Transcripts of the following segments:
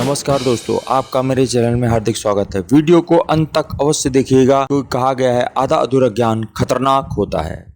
नमस्कार दोस्तों, आपका मेरे चैनल में हार्दिक स्वागत है। वीडियो को अंत तक अवश्य देखिएगा क्योंकि कहा गया है आधा अधूरा ज्ञान खतरनाक होता है।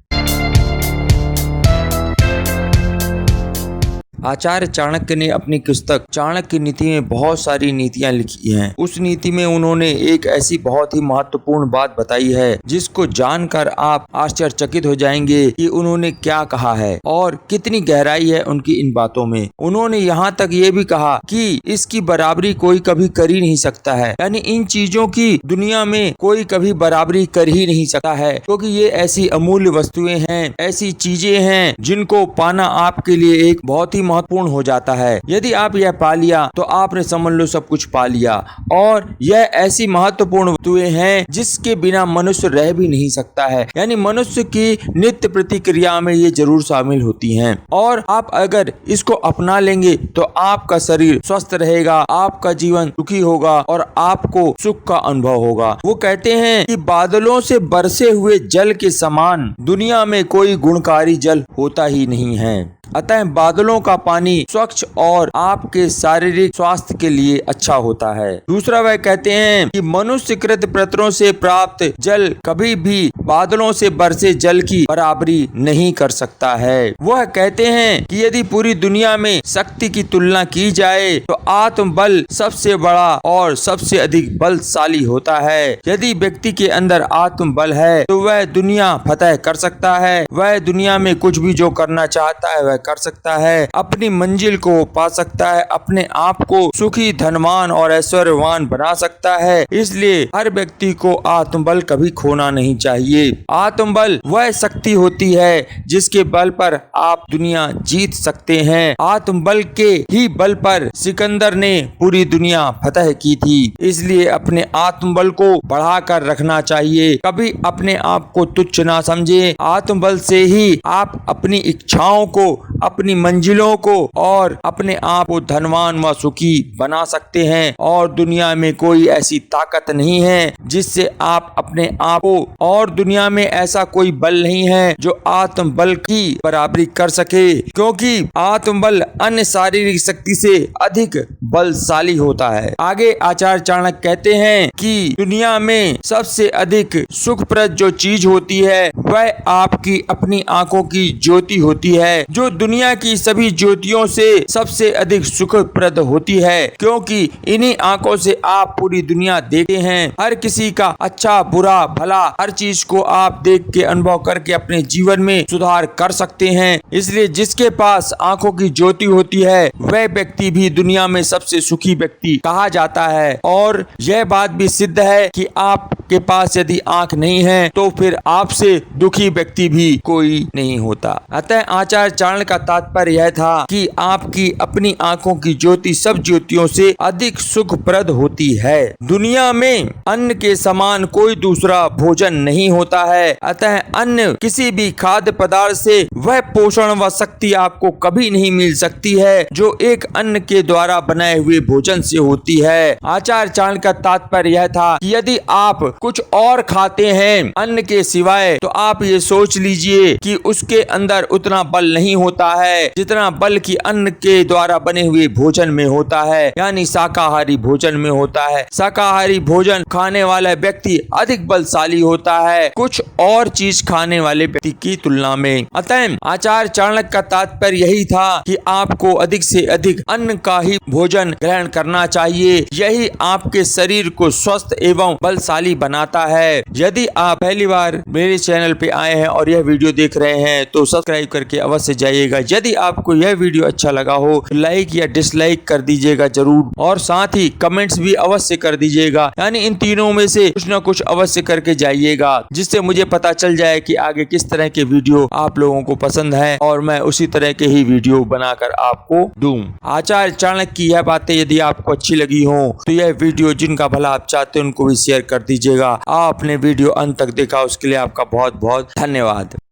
आचार्य चाणक्य ने अपनी पुस्तक चाणक्य नीति में बहुत सारी नीतियां लिखी हैं। उस नीति में उन्होंने एक ऐसी बहुत ही महत्वपूर्ण बात बताई है जिसको जानकर आप आश्चर्यचकित हो जाएंगे कि उन्होंने क्या कहा है और कितनी गहराई है उनकी इन बातों में। उन्होंने यहाँ तक ये भी कहा कि इसकी बराबरी कोई कभी कर ही नहीं सकता है, यानी इन चीजों की दुनिया में कोई कभी बराबरी कर ही नहीं सकता है, क्योंकि ये ऐसी अमूल्य वस्तुएं हैं, ऐसी चीजें हैं जिनको पाना आपके लिए एक बहुत ही महत्वपूर्ण हो जाता है। यदि आप यह पा लिया तो आपने समझ लो सब कुछ पा लिया। और यह ऐसी महत्वपूर्ण वस्तुएं हैं जिसके बिना मनुष्य रह भी नहीं सकता है, यानी मनुष्य की नित्य प्रतिक्रिया में ये जरूर शामिल होती हैं। और आप अगर इसको अपना लेंगे तो आपका शरीर स्वस्थ रहेगा, आपका जीवन सुखी होगा और आपको सुख का अनुभव होगा। वो कहते हैं कि बादलों से बरसे हुए जल के समान दुनिया में कोई गुणकारी जल होता ही नहीं है। अतः बादलों का पानी स्वच्छ और आपके शारीरिक स्वास्थ्य के लिए अच्छा होता है। दूसरा वह कहते हैं कि मनुष्यकृत प्रयत्नों से प्राप्त जल कभी भी बादलों से बरसे जल की बराबरी नहीं कर सकता है। वह कहते हैं कि यदि पूरी दुनिया में शक्ति की तुलना की जाए तो आत्मबल सबसे बड़ा और सबसे अधिक बलशाली होता है। यदि व्यक्ति के अंदर आत्मबल है तो वह दुनिया फतह कर सकता है, वह दुनिया में कुछ भी जो करना चाहता है वह कर सकता है, अपनी मंजिल को पा सकता है, अपने आप को सुखी, धनवान और ऐश्वर्यवान बना सकता है। इसलिए हर व्यक्ति को आत्मबल कभी खोना नहीं चाहिए। आत्मबल वह शक्ति होती है जिसके बल पर आप दुनिया जीत सकते हैं। आत्मबल के ही बल पर सिकंदर ने पूरी दुनिया फतह की थी। इसलिए अपने आत्मबल को बढ़ाकर रखना चाहिए, कभी अपने आप को तुच्छ ना समझे। आत्मबल से ही आप अपनी इच्छाओं को, अपनी मंजिलों को और अपने आप को धनवान व सुखी बना सकते हैं। और दुनिया में कोई ऐसी ताकत नहीं है जिससे आप अपने आप को, और दुनिया में ऐसा कोई बल नहीं है जो आत्मबल की बराबरी कर सके, क्योंकि आत्मबल अन्य शारीरिक शक्ति से अधिक बलशाली होता है। आगे आचार्य चाणक्य कहते हैं कि दुनिया में सबसे अधिक सुखप्रद जो चीज होती है वह आपकी अपनी आंखों की ज्योति होती है, जो दुनिया की सभी ज्योतियों से सबसे अधिक सुखप्रद होती है, क्योंकि इन्हीं आंखों से आप पूरी दुनिया देखते हैं। हर किसी का अच्छा बुरा भला हर चीज को आप देख के अनुभव करके अपने जीवन में सुधार कर सकते हैं। इसलिए जिसके पास आंखों की ज्योति होती है वह व्यक्ति भी दुनिया में सबसे सुखी व्यक्ति कहा जाता है। और यह बात भी सिद्ध है कि आपके पास यदि आंख नहीं है तो फिर आपसे दुखी व्यक्ति भी कोई नहीं होता। अतः आचार्य चाणक्य का तात्पर्य यह था कि आपकी अपनी आंखों की ज्योति सब ज्योतियों से अधिक सुखप्रद होती है। दुनिया में अन्न के समान कोई दूसरा भोजन नहीं होता है। अतः अन्य किसी भी खाद्य पदार्थ से वह पोषण व शक्ति आपको कभी नहीं मिल सकती है जो एक अन्न के द्वारा बनाए हुए भोजन से होती है। आचार्य चाणक्य का तात्पर्य यह था कि यदि आप कुछ और खाते हैं अन्न के सिवाय तो आप ये सोच लीजिए कि उसके अंदर उतना बल नहीं होता है जितना बल की अन्न के द्वारा बने हुए भोजन में होता है, यानी शाकाहारी भोजन में होता है। शाकाहारी भोजन खाने वाला व्यक्ति अधिक बलशाली होता है कुछ और चीज खाने वाले व्यक्ति की तुलना में। अतः आचार्य चाणक्य का तात्पर्य यही था कि आपको अधिक से अधिक अन्न का ही भोजन ग्रहण करना चाहिए। यही आपके शरीर को स्वस्थ एवं बलशाली बनाता है। यदि आप पहली बार मेरे चैनल पे आए हैं और यह वीडियो देख रहे हैं तो सब्सक्राइब करके अवश्य जाइएगा। यदि आपको यह वीडियो अच्छा लगा हो लाइक या डिसलाइक कर दीजिएगा जरूर, और साथ ही कमेंट्स भी अवश्य कर दीजिएगा, यानी इन तीनों में से कुछ न कुछ अवश्य करके जाइएगा, जिससे मुझे पता चल जाए कि आगे किस तरह के वीडियो आप लोगों को पसंद है और मैं उसी तरह के ही वीडियो बनाकर आपको दूं। आचार्य चाणक्य की यह बातें यदि आपको अच्छी लगी हो तो यह वीडियो जिनका भला आप चाहते हैं उनको भी शेयर कर दीजिएगा। आपने वीडियो अंत तक देखा उसके लिए आपका बहुत बहुत धन्यवाद।